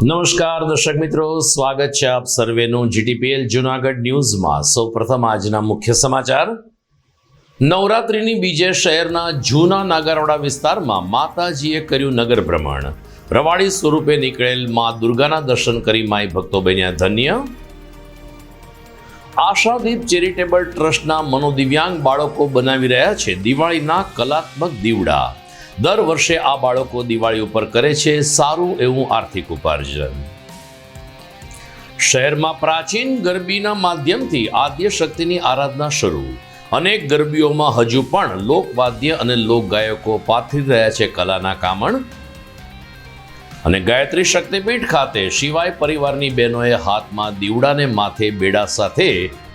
નમસ્કાર દર્શક મિત્રો, સ્વાગત છે આપ સર્વેનું જીટીપીએલ જૂનાગઢ ન્યૂઝમાં। સૌપ્રથમ આજના મુખ્ય સમાચાર। નવરાત્રિની બીજે શહેરના જૂના નાગરવાડા વિસ્તારમાં માતાજીએ કર્યું નગર ભ્રમણ। રવાડી સ્વરૂપે નીકળેલ મા દુર્ગાના દર્શન કરી માઈ ભક્તો બન્યા ધન્ય। આશાદીપ ચેરિટેબલ ટ્રસ્ટના મનોદિવ્યાંગ બાળકો બનાવી રહ્યા છે દિવાળીના કલાત્મક દીવડા। દર વર્ષે આ બાળકો દિવાળી ઉપર કરે છે સારું એવું આર્થિક ઉપાર્જન। શહેરમાં પ્રાચીન ગરબીના માધ્યમથી આદ્ય શક્તિની આરાધના શરૂ। અનેક ગરબીઓમાં હજુ પણ લોકવાદ્ય અને લોકગાયકો પાથરી રહ્યા છે કલાના કામણ। અને ગાયત્રી શક્તિપીઠ ખાતે શિવાય પરિવારની બહેનોએ હાથમાં દીવડાને માથે બેડા સાથે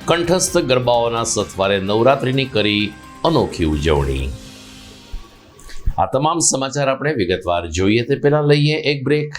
કંઠસ્થ ગરબાઓના સથવારે નવરાત્રિની કરી અનોખી ઉજવણી। આ તમામ સમાચાર આપણે વિગતવાર જોઈએ તે પહેલા લઈએ એક બ્રેક।